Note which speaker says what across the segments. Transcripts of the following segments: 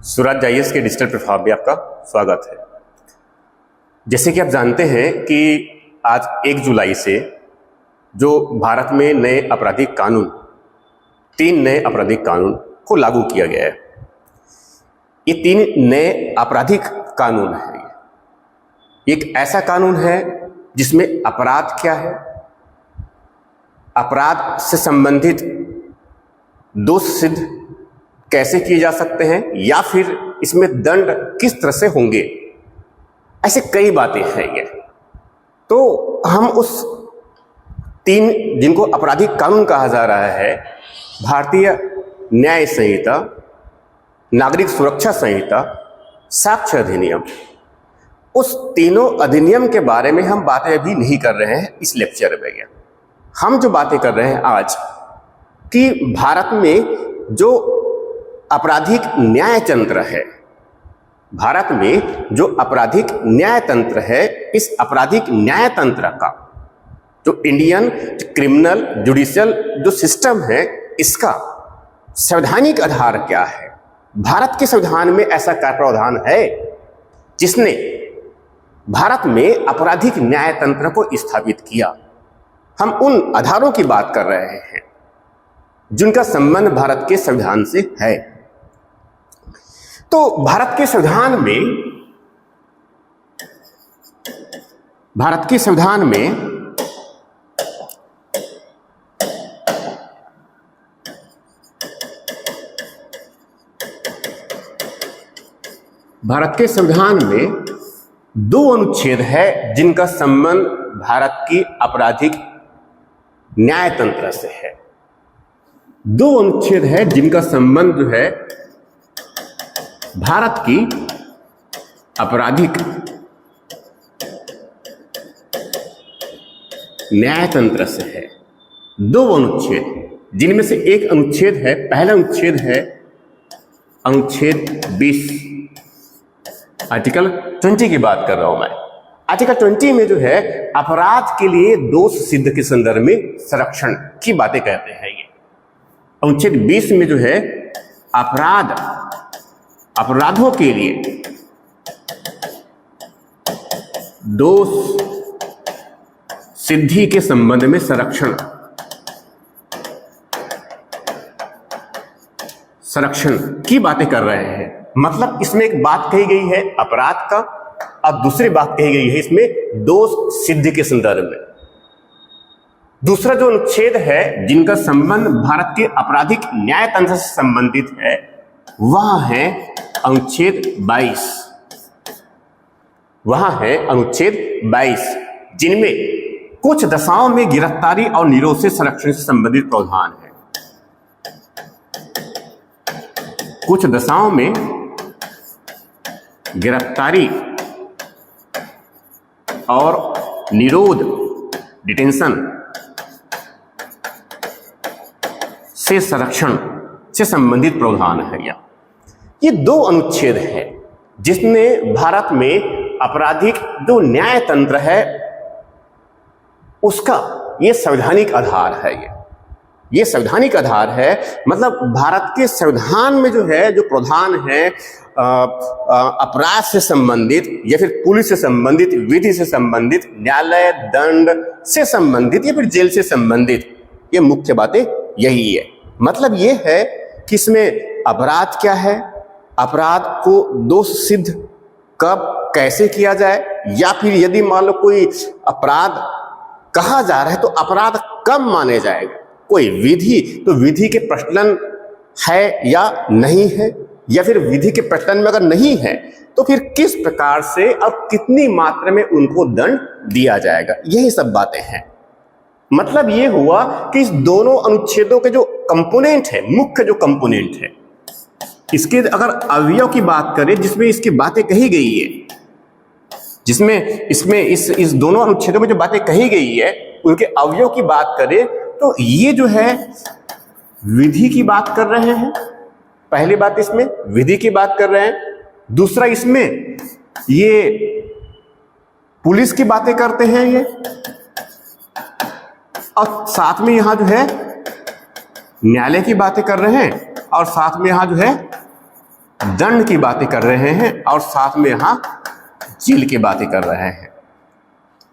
Speaker 1: Swaraj IAS के digital platform में आपका स्वागत है। जैसे कि आप जानते हैं कि आज 1 जुलाई से जो भारत में नए आपराधिक कानून 3 नए आपराधिक कानून को लागू किया गया है। ये 3 नए आपराधिक कानून है। एक ऐसा कानून है जिसमें अपराध क्या है, अपराध से संबंधित दोष सिद्ध कैसे किए जा सकते हैं या फिर इसमें दंड किस तरह से होंगे, ऐसे कई बातें हैं ये। तो हम उस 3 जिनको आपराधिक कानून कहा जा रहा है, भारतीय न्याय संहिता, नागरिक सुरक्षा संहिता, साक्ष्य अधिनियम, उस तीनों अधिनियम के बारे में हम बातें अभी नहीं कर रहे हैं इस लेक्चर में। हम जो बातें कर रहे हैं आज कि भारत में जो आपराधिक न्याय तंत्र है, भारत में जो आपराधिक न्याय तंत्र है, इस आपराधिक न्याय तंत्र का जो इंडियन क्रिमिनल जुडिशियल जो सिस्टम है, इसका संवैधानिक आधार क्या है। भारत के संविधान में ऐसा क्या प्रावधान है जिसने भारत में आपराधिक न्याय तंत्र को स्थापित किया। हम उन आधारों की बात कर रहे हैं जिनका संबंध भारत के संविधान से है। तो भारत के संविधान में भारत के संविधान में 2 अनुच्छेद है जिनका संबंध भारत की आपराधिक न्याय तंत्र से है। 2 अनुच्छेद है जिनका संबंध जो है भारत की आपराधिक न्याय तंत्र से है। 2 अनुच्छेद जिनमें से एक अनुच्छेद है, पहला अनुच्छेद है अनुच्छेद 20, आर्टिकल 20 की बात कर रहा हूं मैं। आर्टिकल 20 में जो है अपराध के लिए दोष सिद्ध के संदर्भ में संरक्षण की बातें कहते हैं। ये अनुच्छेद 20 में जो है अपराधों के लिए दोष सिद्धि के संबंध में संरक्षण की बातें कर रहे हैं। मतलब इसमें एक बात कही गई है अपराध का, अब दूसरी बात कही गई है इसमें दोष सिद्धि के संदर्भ में। दूसरा जो अनुच्छेद है जिनका संबंध भारत के आपराधिक न्याय तंत्र से संबंधित है, वह है अनुच्छेद 22। वह है अनुच्छेद 22 जिनमें कुछ दशाओं में गिरफ्तारी और निरोध से संरक्षण से संबंधित प्रावधान है। कुछ दशाओं में गिरफ्तारी और निरोध, डिटेंशन से संरक्षण से संबंधित प्रावधान है। ये 2 अनुच्छेद है जिसने भारत में आपराधिक जो न्याय तंत्र है उसका ये संवैधानिक आधार है। ये संवैधानिक आधार है। मतलब भारत के संविधान में जो है जो प्रावधान है अपराध से संबंधित या फिर पुलिस से संबंधित, विधि से संबंधित, न्यायालय दंड से संबंधित या फिर जेल से संबंधित, ये मुख्य बातें यही है। मतलब ये है कि इसमें अपराध क्या है, अपराध को दोष सिद्ध कब कैसे किया जाए, या फिर यदि मान लो कोई अपराध कहा जा रहा है तो अपराध कब माने जाएगा, कोई विधि, तो विधि के प्रचलन है या नहीं है, या फिर विधि के प्रचलन में अगर नहीं है तो फिर किस प्रकार से और कितनी मात्रा में उनको दंड दिया जाएगा, यही सब बातें हैं। मतलब ये हुआ कि इस दोनों अनुच्छेदों के जो कंपोनेंट है, मुख्य जो कंपोनेंट है, इसके अगर अवयव की बात करें जिसमें इसकी बातें कही गई है, जिसमें इसमें इस दोनों अनुच्छेदों में जो बातें कही गई है उनके अवयव की बात करें तो ये जो है विधि की बात कर रहे हैं। पहली बात इसमें विधि की बात कर रहे हैं। दूसरा इसमें ये पुलिस की बातें करते हैं ये, और साथ में यहां जो है न्यायालय की बातें कर रहे हैं, और साथ में यहां जो है दंड की बातें कर रहे हैं और साथ में यहां जेल की बातें कर रहे हैं।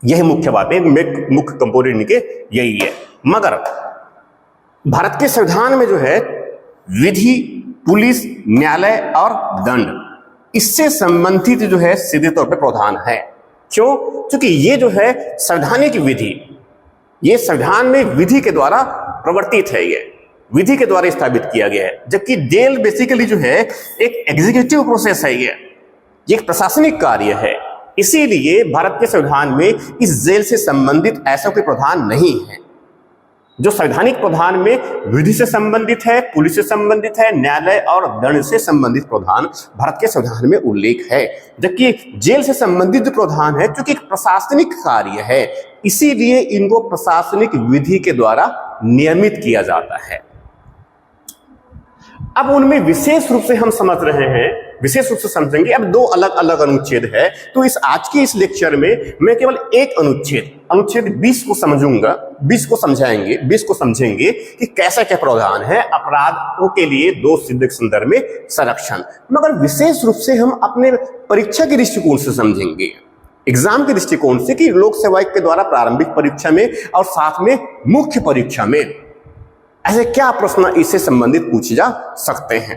Speaker 1: यही मुख्य बातें, मुख्य कंपोनेंट इनके यही है। मगर भारत के संविधान में जो है विधि, पुलिस, न्यायालय और दंड, इससे संबंधित जो है सीधे तौर पे प्रावधान है। क्यों? क्योंकि ये जो है संवैधानिक विधि, ये संविधान में विधि के द्वारा प्रवर्तित है, ये विधि के द्वारा स्थापित किया गया है। जबकि जेल बेसिकली जो है एक एग्जीक्यूटिव प्रोसेस है, ये एक प्रशासनिक कार्य है। इसीलिए भारत के संविधान में इस जेल से संबंधित ऐसा कोई प्रावधान नहीं है। जो संवैधानिक प्रावधान में विधि से संबंधित है, पुलिस से संबंधित है, न्यायालय और दंड से संबंधित प्रावधान भारत के संविधान में उल्लेख है। जबकि जेल से संबंधित जो प्रावधान है, क्योंकि एक प्रशासनिक कार्य है, इसीलिए इनको प्रशासनिक विधि के द्वारा नियमित किया जाता है। अब उनमें विशेष रूप से हम समझ रहे हैं, विशेष रूप से समझेंगे। अब दो अलग अलग अनुच्छेद है, तो इस आज के इस लेक्चर में मैं केवल एक अनुच्छेद 20 को समझूंगा, 20 को समझाएंगे, 20 को समझेंगे कि कैसा क्या प्रावधान है अपराधों के लिए दोष सिद्ध के संदर्भ में संरक्षण। मगर विशेष रूप से हम अपने परीक्षा के दृष्टिकोण से समझेंगे, एग्जाम के दृष्टिकोण से, कि लोक सेवा आयोग के द्वारा प्रारंभिक परीक्षा में और साथ में मुख्य परीक्षा में ऐसे क्या प्रश्न इससे संबंधित पूछे जा सकते हैं।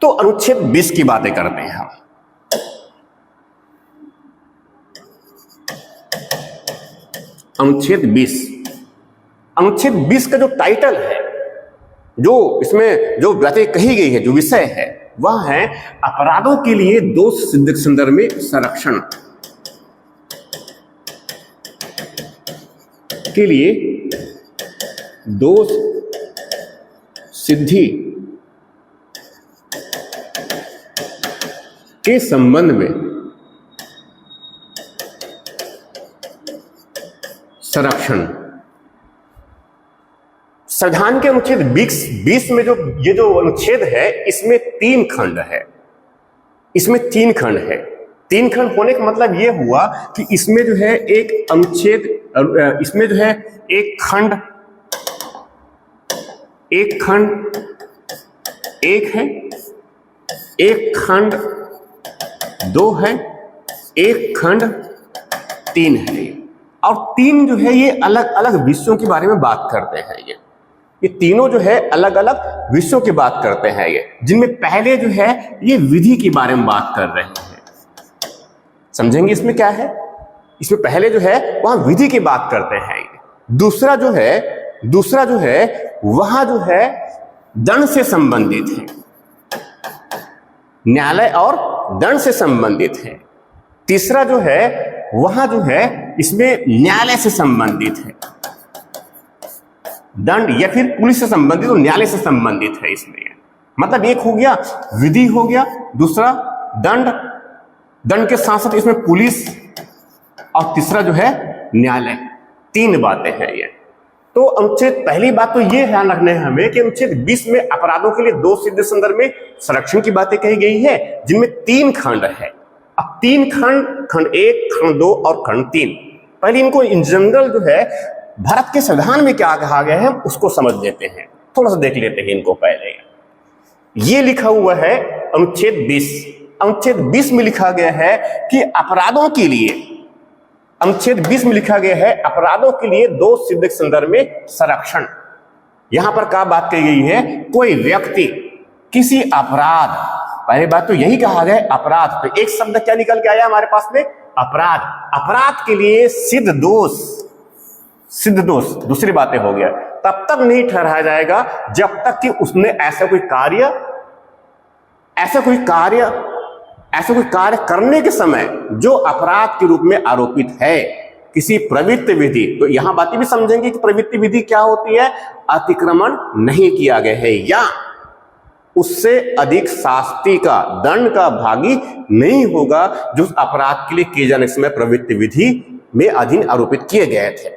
Speaker 1: तो अनुच्छेद 20 की बातें करते हैं हम। अनुच्छेद 20 का जो टाइटल है, जो इसमें जो बातें कही गई है, जो विषय है, वह है अपराधों के लिए दोष सिद्ध के संदर्भ में संरक्षण के लिए दोष सिद्धि के संबंध में संरक्षण। संविधान के अनुच्छेद 20 में जो ये जो अनुच्छेद है, इसमें 3 खंड है। इसमें 3 खंड है। 3 खंड होने का मतलब ये हुआ कि इसमें जो है एक अनुच्छेद, इसमें जो है एक खंड 1 है, एक खंड 2 है, एक खंड 3 है। और 3 जो है ये अलग अलग विषयों के बारे में बात करते हैं। ये तीनों जो है अलग अलग विषयों की बात करते हैं, ये जिनमें पहले जो है ये विधि के बारे में बात कर रहे हैं। समझेंगे इसमें क्या है। इसमें पहले जो है वहां विधि की बात करते हैं। दूसरा जो है वहां जो है दंड से संबंधित है, न्यायालय और दंड से संबंधित है। तीसरा जो है वहां जो है इसमें न्यायालय से संबंधित है, दंड या फिर पुलिस से संबंधित और न्यायालय से संबंधित है। इसमें मतलब एक हो गया विधि हो गया, दूसरा दंड के साथ साथ इसमें पुलिस, और तीसरा जो है न्यायालय। 3 बातें हैं ये। तो अनुच्छेद, पहली बात तो ये ध्यान रखना है हमें कि अनुच्छेद 20 में अपराधों के लिए दोष सिद्ध संदर्भ में संरक्षण की बातें कही गई है, जिनमें 3 खंड है। अब 3 खंड 1, खंड 2 और खंड 3। पहले इनको इन जनरल जो है भारत के संविधान में क्या कहा गया है उसको समझ लेते हैं, थोड़ा सा देख लेते हैं इनको। पहले ये लिखा हुआ है अनुच्छेद 20। अनुच्छेद 20 में लिखा गया है कि अपराधों के लिए, अनुच्छेद 20 में लिखा गया है अपराधों के लिए दोष सिद्ध के संदर्भ में संरक्षण। यहां पर क्या बात कही गई है, कोई व्यक्ति किसी अपराध, पहली बात तो यही कहा गया अपराध, तो एक शब्द क्या निकल के आया हमारे पास में, अपराध। अपराध के लिए सिद्ध दोष, दूसरी बातें हो गया, तब तक नहीं ठहराया जाएगा जब तक कि उसने ऐसा कोई कार्य करने के समय जो अपराध के रूप में आरोपित है, किसी प्रवृत्ति विधि, तो यहां बातें भी समझेंगे कि प्रवृत्ति विधि क्या होती है, अतिक्रमण नहीं किया गया है या उससे अधिक शास्ति का, दंड का भागी नहीं होगा जो उस अपराध के लिए किए जाने के समय प्रवृत्ति विधि में अधीन आरोपित किए गए थे।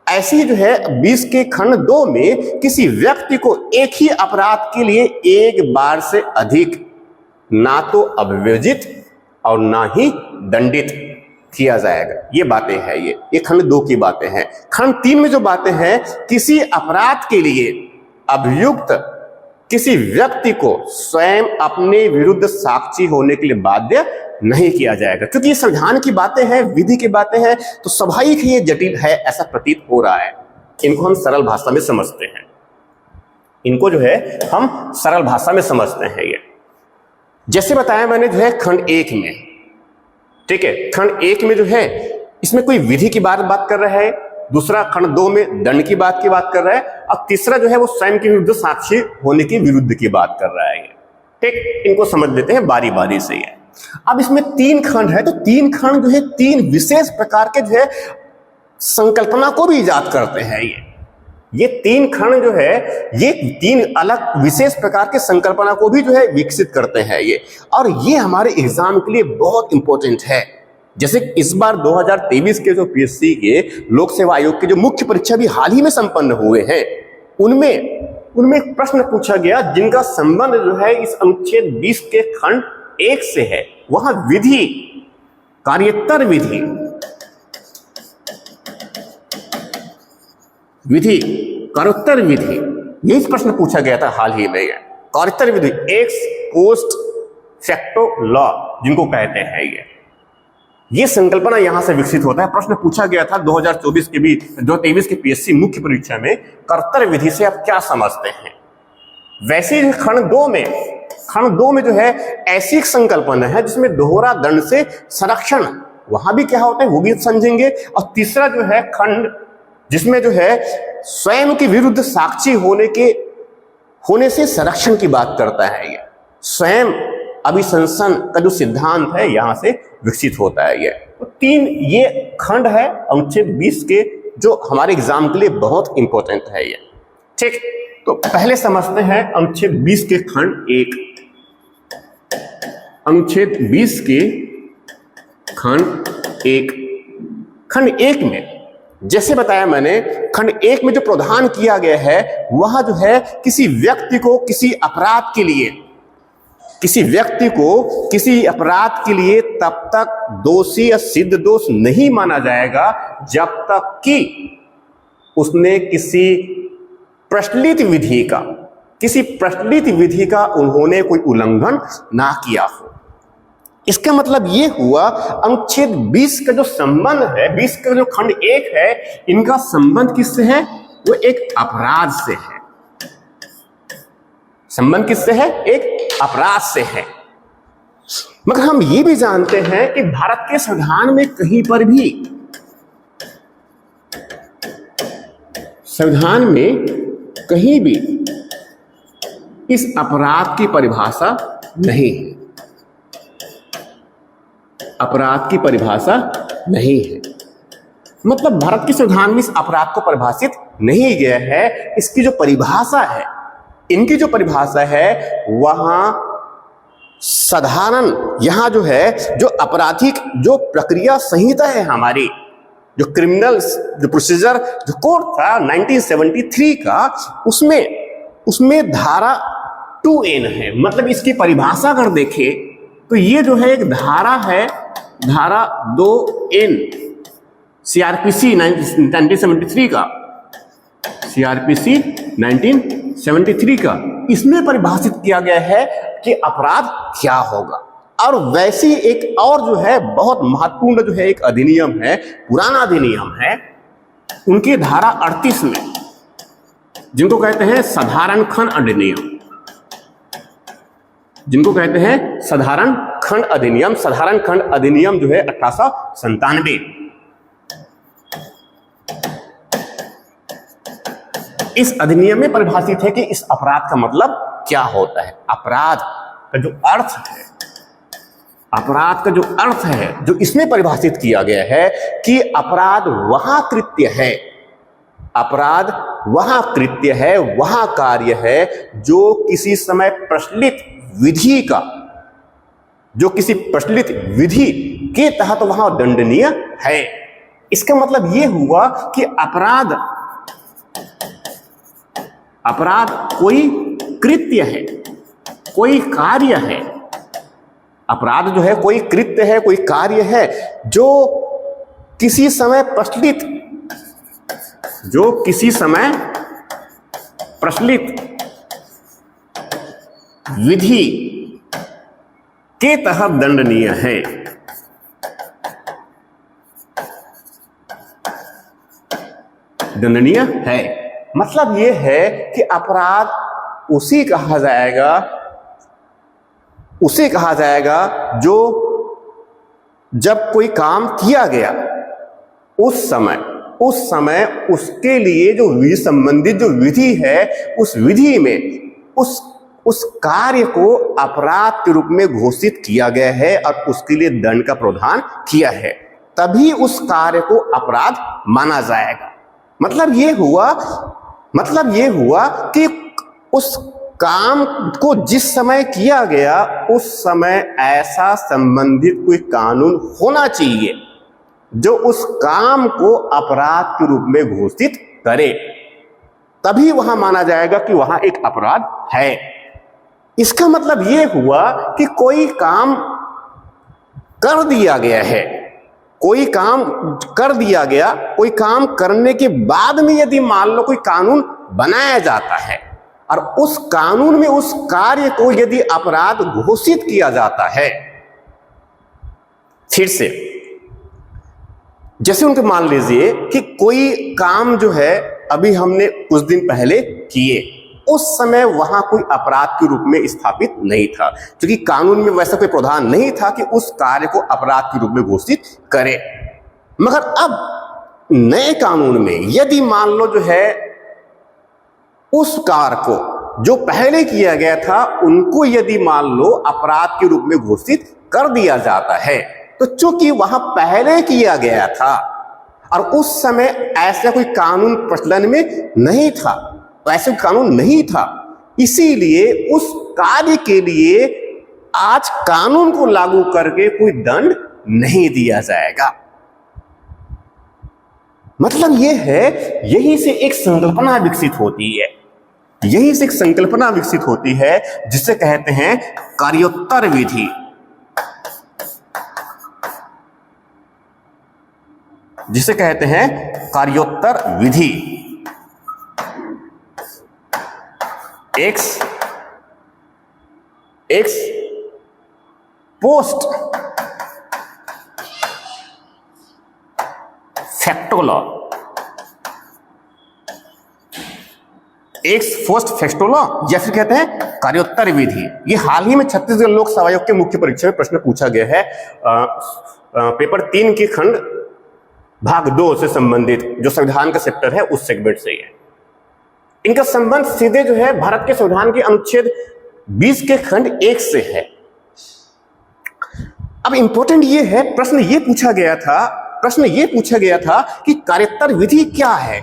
Speaker 1: ऐसी जो है 20 के खंड 2 में किसी व्यक्ति को एक ही अपराध के लिए एक बार से अधिक ना तो अभियोजित और ना ही दंडित किया जाएगा। ये बातें हैं, ये खंड 2 की बातें हैं। खंड 3 में जो बातें हैं, किसी अपराध के लिए अभियुक्त किसी व्यक्ति को स्वयं अपने विरुद्ध साक्षी होने के लिए बाध्य नहीं किया जाएगा। क्योंकि ये संविधान की बातें हैं, विधि की बातें हैं, तो स्वाभाविक ही ये जटिल है ऐसा प्रतीत हो रहा है। इनको हम सरल भाषा में समझते हैं, इनको जो है हम सरल भाषा में समझते हैं। ये जैसे बताया मैंने जो है खंड 1 में, ठीक है, खंड 1 में जो है इसमें कोई विधि की बात कर रहा है, दूसरा खंड 2 में दंड की बात कर रहा है, और तीसरा जो है वो स्वयं के विरुद्ध साक्षी होने की विरुद्ध की बात कर रहा है। ठीक, इनको समझ लेते हैं बारी बारी से। ये अब इसमें 3 खंड है, तो 3 खंड जो है 3 विशेष प्रकार के जो है संकल्पना को भी इजाद करते हैं। ये 3 खंड जो है ये 3 अलग विशेष प्रकार के संकल्पना को भी जो है विकसित करते हैं ये, और ये हमारे एग्जाम के लिए बहुत इंपॉर्टेंट है। जैसे इस बार 2023 के जो पीएससी के लोक सेवा आयोग के जो मुख्य परीक्षा भी हाल ही में संपन्न हुए हैं, उनमें एक प्रश्न पूछा गया जिनका संबंध जो है इस अनुच्छेद 20 के खंड 1 से है। वहां विधि, कार्योत्तर विधि, कार्योत्तर विधि, यही प्रश्न पूछा गया था हाल ही में। कार्योत्तर विधि, एक्स पोस्ट फैक्टो लॉ जिनको कहते हैं, ये संकल्पना यहां से विकसित होता है। प्रश्न पूछा गया था 2023 के पीएससी मुख्य परीक्षा में, कर्तव्य विधि से आप क्या समझते हैं। वैसे ही खंड 2 में जो है ऐसी एक संकल्पना है जिसमें दोहरा दंड से संरक्षण, वहां भी क्या होता है वो भी समझेंगे। और तीसरा जो है खंड जिसमें जो है स्वयं के विरुद्ध साक्षी होने से संरक्षण की बात करता है। ये स्वयं अभिशंसन का जो सिद्धांत है यहां से विकसित होता है। ये तो 3 ये खंड है अनुच्छेद 20 के जो हमारे एग्जाम के लिए बहुत इंपॉर्टेंट है। ये ठीक, तो पहले समझते हैं अनुच्छेद 20 के खंड 1। अनुच्छेद 20 के खंड 1 में जैसे बताया मैंने, खंड 1 में जो प्रावधान किया गया है वहां जो है किसी व्यक्ति को किसी अपराध के लिए तब तक दोषी या सिद्ध दोष नहीं माना जाएगा जब तक कि उसने किसी प्रचलित विधि का उन्होंने कोई उल्लंघन ना किया हो। इसका मतलब ये हुआ अनुच्छेद 20 का जो संबंध है, 20 का जो खंड 1 है, इनका संबंध किससे है? वो एक अपराध से है। संबंध किससे है? एक अपराध से है। मगर हम ये भी जानते हैं कि भारत के संविधान में कहीं भी इस अपराध की परिभाषा नहीं है। अपराध की परिभाषा नहीं है, मतलब भारत के संविधान में इस अपराध को परिभाषित नहीं गया है। इसकी जो परिभाषा है, इनकी जो परिभाषा है वहां साधारण, यहां जो है जो आपराधिक जो प्रक्रिया संहिता है हमारी, जो क्रिमिनल जो प्रोसीजर जो कोड था 1973 का, उसमें धारा 2N है। मतलब इसकी परिभाषा अगर देखें तो ये जो है एक धारा है, धारा 2N सीआरपीसी 1973 का, सीआरपीसी 1973 का, इसमें परिभाषित किया गया है कि अपराध क्या होगा। और वैसी एक और जो है बहुत महत्वपूर्ण जो है एक अधिनियम है, पुराना अधिनियम है, उनकी धारा 38 में, जिनको कहते हैं साधारण खंड अधिनियम, जिनको कहते हैं साधारण खंड अधिनियम। साधारण खंड अधिनियम जो है 1897, इस अधिनियम में परिभाषित है कि इस अपराध का मतलब क्या होता है। अपराध का जो अर्थ है, अपराध का जो अर्थ है जो इसमें परिभाषित किया गया है कि अपराध वहां कृत्य है, अपराध वहां कृत्य है, वहां कार्य है जो किसी समय प्रचलित विधि का, जो किसी प्रचलित विधि के तहत वहां दंडनीय है। इसका मतलब यह हुआ कि अपराध कोई कृत्य है, कोई कार्य है। अपराध जो है कोई कृत्य है, कोई कार्य है जो किसी समय प्रचलित, विधि के तहत दंडनीय है। दंडनीय है मतलब यह है कि अपराध उसे कहा जाएगा जो जब कोई काम किया गया उस समय उसके लिए जो विधि संबंधित जो विधि है उस विधि में उस कार्य को अपराध के रूप में घोषित किया गया है और उसके लिए दंड का प्रावधान किया है, तभी उस कार्य को अपराध माना जाएगा। मतलब ये हुआ कि उस काम को जिस समय किया गया उस समय ऐसा संबंधित कोई कानून होना चाहिए जो उस काम को अपराध के रूप में घोषित करे, तभी वहां माना जाएगा कि वहां एक अपराध है। इसका मतलब यह हुआ कि कोई काम कर दिया गया है, कोई काम करने के बाद में यदि मान लो कोई कानून बनाया जाता है और उस कानून में उस कार्य को यदि अपराध घोषित किया जाता है, फिर से जैसे उनके मान लीजिए कि कोई काम जो है अभी हमने कुछ दिन पहले किए, उस समय वहां कोई अपराध के रूप में स्थापित नहीं था, क्योंकि कानून में वैसा कोई प्रावधान नहीं था कि उस कार्य को अपराध के रूप में घोषित करे। मगर अब नए कानून में यदि मान लो जो है उस कार्य को जो पहले किया गया था उनको यदि मान लो अपराध के रूप में घोषित कर दिया जाता है, तो चूंकि वहां पहले किया गया था और उस समय ऐसा कोई कानून प्रचलन में नहीं था, तो ऐसे कानून नहीं था, इसीलिए उस कार्य के लिए आज कानून को लागू करके कोई दंड नहीं दिया जाएगा। मतलब यह है, यहीं से एक संकल्पना विकसित होती है, जिसे कहते हैं कार्योत्तर विधि। एक्स पोस्ट फैक्टो लॉ, या फिर कहते हैं कार्योत्तर विधि। ये हाल ही में छत्तीसगढ़ लोक सेवा आयोग के मुख्य परीक्षा में प्रश्न पूछा गया है। पेपर 3 के खंड भाग 2 से संबंधित जो संविधान का चैप्टर है उस सेगमेंट से है। इनका संबंध सीधे जो है भारत के संविधान के अनुच्छेद 20 के खंड 1 से है। अब इंपॉर्टेंट ये है, प्रश्न ये पूछा गया था कि कार्योत्तर विधि क्या है।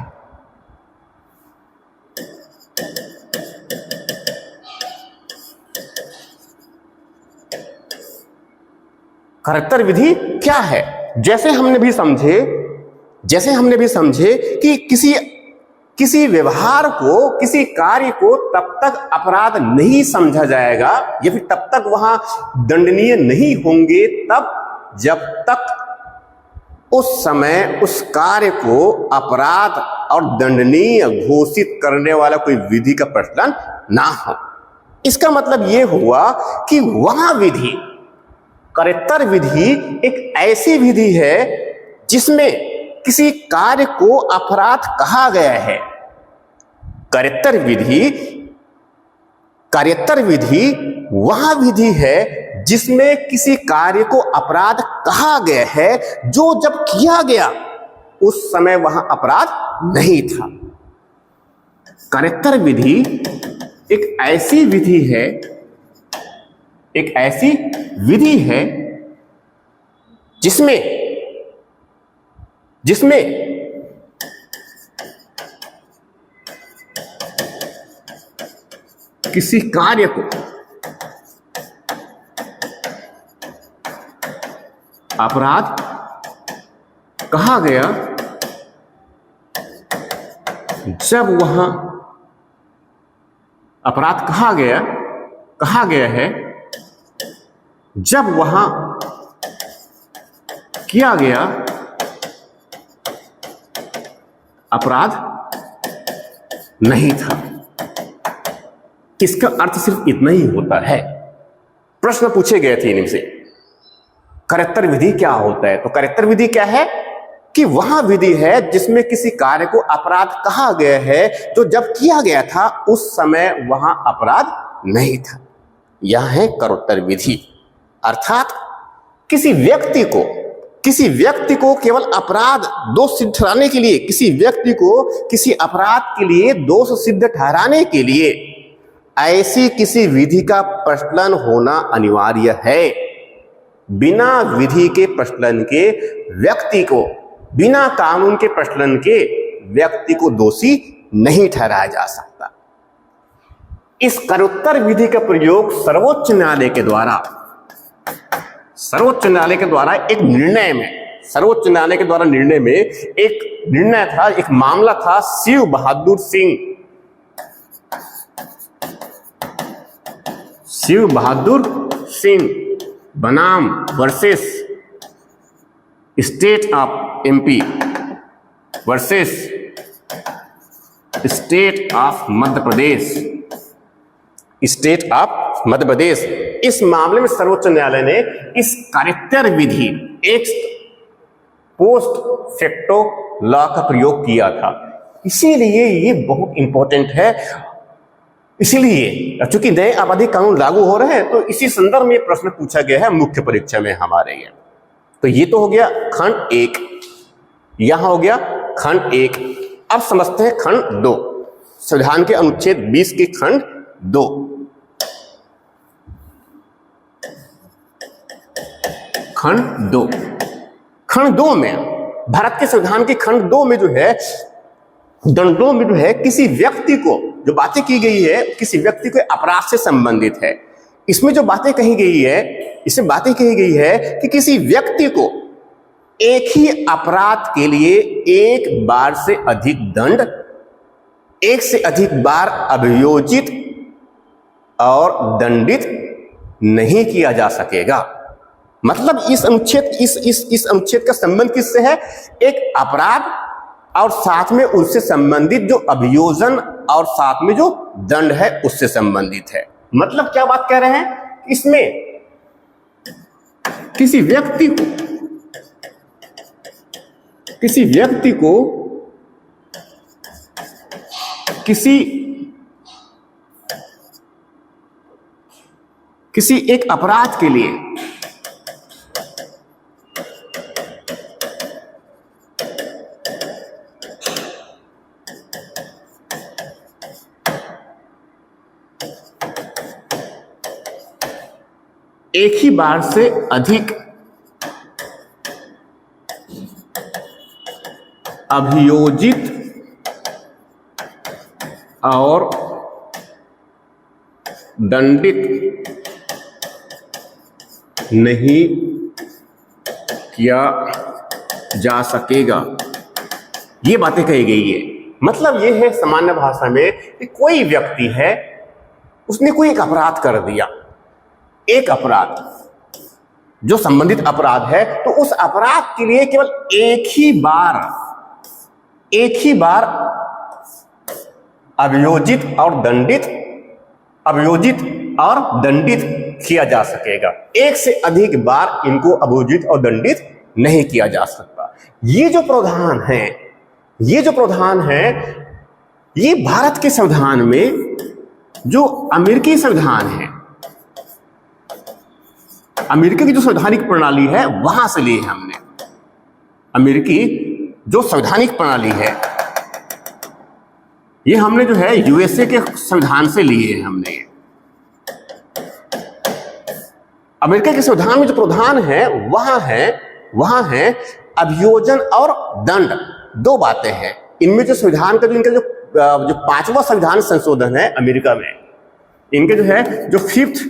Speaker 1: कार्योत्तर विधि क्या है? जैसे हमने भी समझे कि किसी व्यवहार को, किसी कार्य को तब तक अपराध नहीं समझा जाएगा या फिर तब तक वहां दंडनीय नहीं होंगे जब तक उस समय उस कार्य को अपराध और दंडनीय घोषित करने वाला कोई विधि का प्रचलन ना हो। इसका मतलब यह हुआ कि वहां विधि, कार्योत्तर विधि एक ऐसी विधि है जिसमें किसी कार्य को अपराध कहा गया है। कार्योत्तर विधि वह विधि है जिसमें किसी कार्य को अपराध कहा गया है जो जब किया गया उस समय वहां अपराध नहीं था। कार्योत्तर विधि एक ऐसी विधि है जिसमें किसी कार्य को अपराध कहा गया जब वहां अपराध कहा गया है जब वहां किया गया अपराध नहीं था। इसका अर्थ सिर्फ इतना ही होता है। प्रश्न पूछे गए थे इनसे, करेक्टर विधि क्या होता है? तो करेक्टर विधि क्या है कि वह विधि है जिसमें किसी कार्य को अपराध कहा गया है जो जब किया गया था उस समय वहां अपराध नहीं था। यह है करोत्तर विधि। अर्थात किसी व्यक्ति को केवल अपराध दोष सिद्ध ठहराने के लिए, किसी व्यक्ति को किसी अपराध के लिए दोष सिद्ध ठहराने के लिए ऐसी किसी विधि का प्रचलन होना अनिवार्य है। बिना विधि के प्रचलन के व्यक्ति को, बिना कानून के प्रचलन के व्यक्ति को दोषी नहीं ठहराया जा सकता। इस करोत्तर विधि का प्रयोग सर्वोच्च न्यायालय के द्वारा एक निर्णय में, सर्वोच्च न्यायालय के द्वारा निर्णय में एक निर्णय था, एक मामला था शिव बहादुर सिंह बनाम versus state of MP versus state of Madhya Pradesh. इस मामले में सर्वोच्च न्यायालय ने इस करेक्टर विधि, एक पोस्ट फैक्टो लॉ का प्रयोग किया था। इसीलिए ये बहुत इंपॉर्टेंट है। इसीलिए चूंकि नए आपराधिक कानून लागू हो रहे हैं तो इसी संदर्भ में प्रश्न पूछा गया है मुख्य परीक्षा में हमारे ये। तो ये तो हो गया खंड 1, यहां हो गया खंड 1। अब समझते हैं खंड 2, संविधान के अनुच्छेद 20 के खंड 2। खंड 2 में, भारत के संविधान के खंड 2 में जो है, दंडों में जो है किसी व्यक्ति को, जो बातें की गई है किसी व्यक्ति को अपराध से संबंधित है। इसमें जो बातें कही गई है, इसमें बातें कही गई है कि किसी व्यक्ति को एक ही अपराध के लिए एक बार से अधिक दंड, एक से अधिक बार अभियोजित और दंडित नहीं किया जा सकेगा। मतलब इस अनुच्छेद का संबंध किससे है? एक अपराध और साथ में उससे संबंधित जो अभियोजन और साथ में जो दंड है उससे संबंधित है। मतलब क्या बात कह रहे हैं? इसमें किसी व्यक्ति को किसी एक अपराध के लिए एक ही बार से अधिक अभियोजित और दंडित नहीं किया जा सकेगा। ये बातें कही गई है। मतलब ये है सामान्य भाषा में कि कोई व्यक्ति है, उसने कोई एक अपराध कर दिया, एक अपराध जो संबंधित अपराध है, तो उस अपराध के लिए केवल एक ही बार अभियोजित और दंडित किया जा सकेगा। एक से अधिक बार इनको अभियोजित और दंडित नहीं किया जा सकता। ये जो प्रावधान है, ये भारत के संविधान में जो अमेरिकी संविधान है, अमेरिका की जो संवैधानिक प्रणाली है वहां से लिए हमने। अमेरिकी जो संवैधानिक प्रणाली है ये हमने जो है यूएसए के संविधान से लिए हैं हमने। अमेरिका के संविधान में जो प्रावधान है वहां है अभियोजन और दंड, दो बातें हैं। इनमें जो संविधान का जो 5वां संविधान संशोधन है अमेरिका में, इनके जो है जो 5th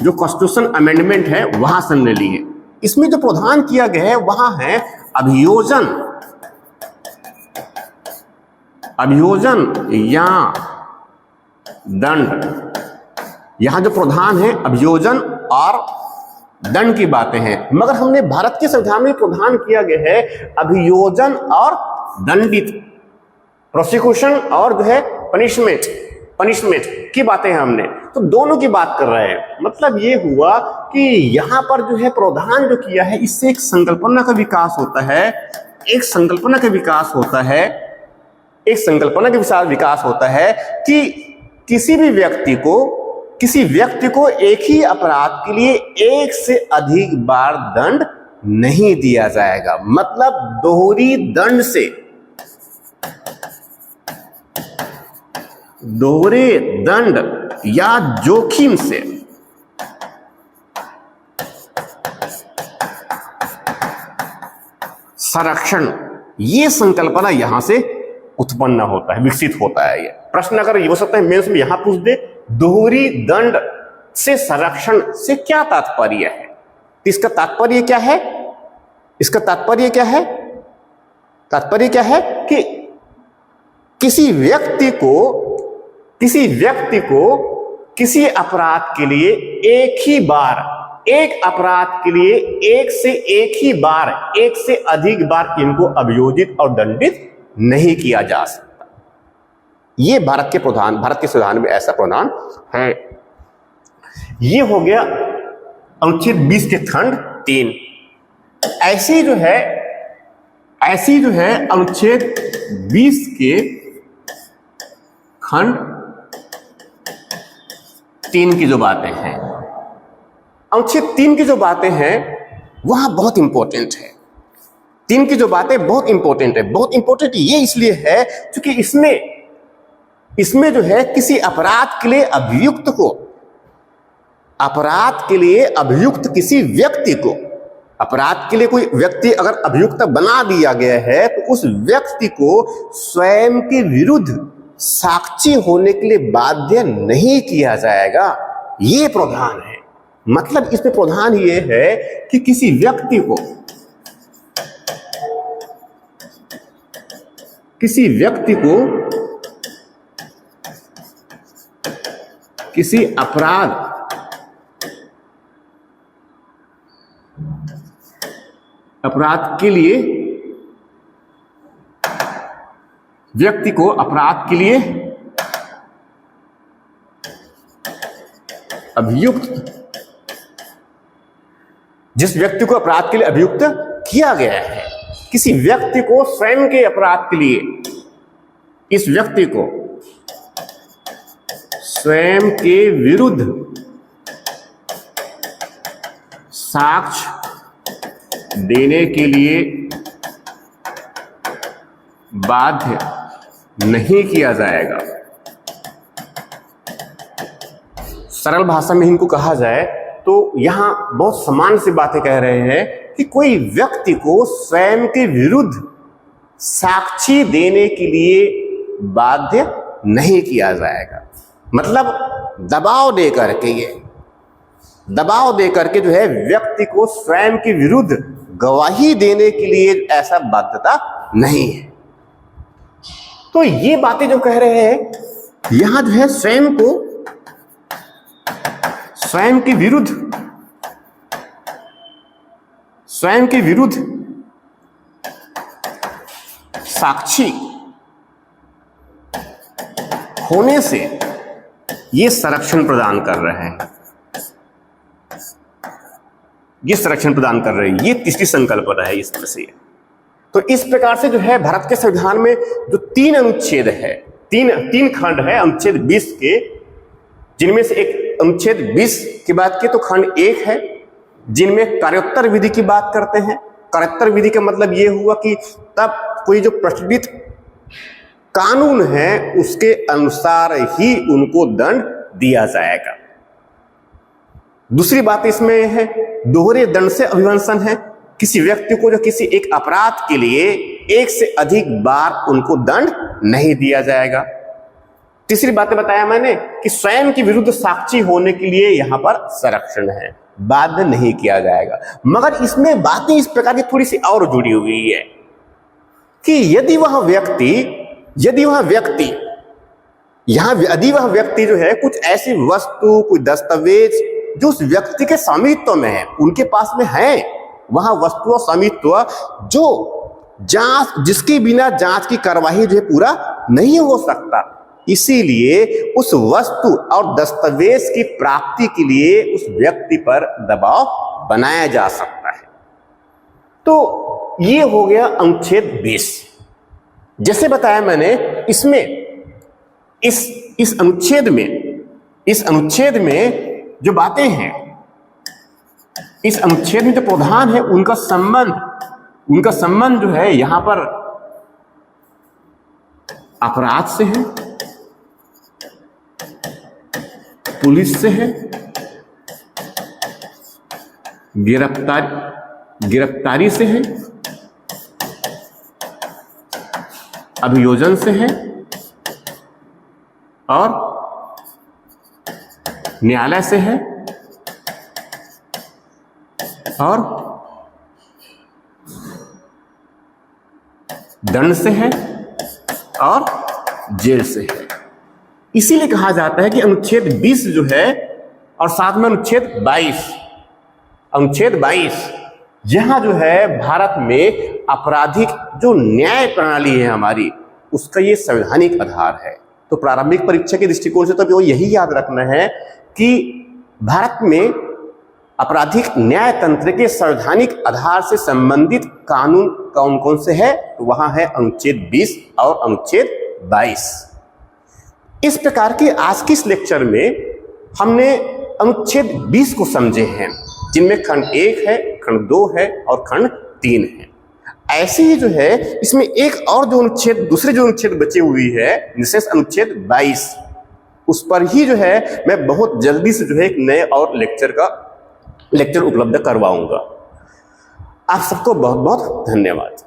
Speaker 1: जो कॉन्स्टिट्यूशन अमेंडमेंट है वहां से हमने ली है। इसमें जो प्रावधान किया गया है वहां है अभियोजन या दंड। यहां जो प्रावधान है अभियोजन और दंड की बातें हैं, मगर हमने भारत के संविधान में प्रावधान किया गया है अभियोजन और दंडित, प्रोसिक्यूशन और जो है पनिशमेंट की बातें हमने, तो दोनों की बात कर रहे हैं। मतलब ये हुआ कि यहां पर जो है प्रावधान जो किया है, इससे एक संकल्पना का विकास होता है, एक संकल्पना का विकास होता है, एक संकल्पना के विकास होता है कि किसी व्यक्ति को एक ही अपराध के लिए एक से अधिक बार दंड नहीं दिया जाएगा। मतलब दोहरी दंड से, दोहरे दंड या जोखिम से संरक्षण, ये संकल्पना यहां से उत्पन्न होता है, विकसित होता है। ये प्रश्न अगर ये हो सकता है मेंस में यहां पूछ दे, दोहरी दंड से संरक्षण से क्या तात्पर्य है? इसका तात्पर्य क्या है? इसका तात्पर्य क्या है? तात्पर्य क्या है कि किसी व्यक्ति को किसी अपराध के लिए एक ही बार, एक अपराध के लिए एक से अधिक बार इनको अभियोजित और दंडित नहीं किया जा सकता। ये भारत के संविधान में ऐसा प्रावधान है। ये हो गया अनुच्छेद 20 के खंड 3। ऐसी जो है अनुच्छेद 20 के खंड 3 की जो बातें हैं, अनुच्छेद 3 की जो बातें हैं वहां बहुत इंपॉर्टेंट है। 3 की जो बातें बहुत इंपॉर्टेंट है। बहुत इंपॉर्टेंट ये इसलिए है क्योंकि इसमें जो है किसी अपराध के लिए अभियुक्त किसी व्यक्ति को, अपराध के लिए कोई व्यक्ति अगर अभियुक्त बना दिया गया है तो उस व्यक्ति को स्वयं के विरुद्ध साक्षी होने के लिए बाध्य नहीं किया जाएगा। ये प्रावधान है। मतलब इसमें प्रावधान ये है कि किसी व्यक्ति को किसी अपराध के लिए व्यक्ति को अपराध के लिए अभियुक्त, जिस व्यक्ति को अपराध के लिए अभियुक्त किया गया है, किसी व्यक्ति को स्वयं के अपराध के लिए, इस व्यक्ति को स्वयं के विरुद्ध साक्ष्य देने के लिए बाध्य नहीं किया जाएगा। सरल भाषा में इनको कहा जाए तो यहां बहुत समान सी बातें कह रहे हैं कि कोई व्यक्ति को स्वयं के विरुद्ध साक्षी देने के लिए बाध्य नहीं किया जाएगा। मतलब दबाव दे करके जो है व्यक्ति को स्वयं के विरुद्ध गवाही देने के लिए ऐसा बाध्यता नहीं है। तो ये बातें जो कह रहे हैं यहां जो है स्वयं के विरुद्ध साक्षी होने से ये संरक्षण प्रदान कर रहे हैं। ये तीसरी संकल्पना है इसमें से। तो इस प्रकार से जो है भारत के संविधान में जो 3 अनुच्छेद है, तीन खंड है अनुच्छेद 20 के, जिनमें से एक अनुच्छेद 20 की बात की तो खंड 1 है, जिनमें कार्योत्तर विधि की बात करते हैं। कार्योत्तर विधि का मतलब ये हुआ कि तब कोई जो प्रचलित कानून है उसके अनुसार ही उनको दंड दिया जाएगा। दूसरी बात इसमें है दोहरे दंड से अभिवंशन है। किसी व्यक्ति को जो किसी एक अपराध के लिए एक से अधिक बार उनको दंड नहीं दिया जाएगा। तीसरी बातें बताया मैंने कि स्वयं के विरुद्ध साक्षी होने के लिए यहां पर संरक्षण है, बाध्य नहीं किया जाएगा। मगर इसमें बातें इस प्रकार की थोड़ी सी और जुड़ी हुई है कि यदि वह व्यक्ति जो है कुछ ऐसी वस्तु, कोई दस्तावेज जो उस व्यक्ति के स्वामित्व में है, उनके पास में है, वहां वस्तु और स्वामित्व जो जांच, जिसके बिना जांच की कार्यवाही जो है पूरा नहीं हो सकता, इसीलिए उस वस्तु और दस्तावेज की प्राप्ति के लिए उस व्यक्ति पर दबाव बनाया जा सकता है। तो ये हो गया अनुच्छेद 20। जैसे बताया मैंने, इसमें इस अनुच्छेद में जो बातें हैं, इस अनुच्छेद में जो प्रावधान है, उनका संबंध जो है यहां पर अपराध से है, पुलिस से है, गिरफ्तारी से है, अभियोजन से है और न्यायालय से है और दंड से है और जेल से है। इसीलिए कहा जाता है कि अनुच्छेद 20 जो है और साथ में अनुच्छेद 22 यहां जो है भारत में आपराधिक जो न्याय प्रणाली है हमारी, उसका ये संवैधानिक आधार है। तो प्रारंभिक परीक्षा के दृष्टिकोण से तो यही याद रखना है कि भारत में आपराधिक न्याय तंत्र के संवैधानिक आधार से संबंधित कानून कौन कौन से है, तो वहां है अनुच्छेद 20 और अनुच्छेद 22। इस प्रकार के आज के इस लेक्चर में हमने अनुच्छेद 20 को समझे हैं, जिनमें खंड 1 है, खंड 2 है और खंड 3 है। ऐसे ही जो है इसमें एक और दूसरे जो अनुच्छेद बचे हुई है, विशेष अनुच्छेद 22, उस पर ही जो है मैं बहुत जल्दी से जो है एक नए और लेक्चर उपलब्ध करवाऊंगा। आप सबको बहुत बहुत धन्यवाद।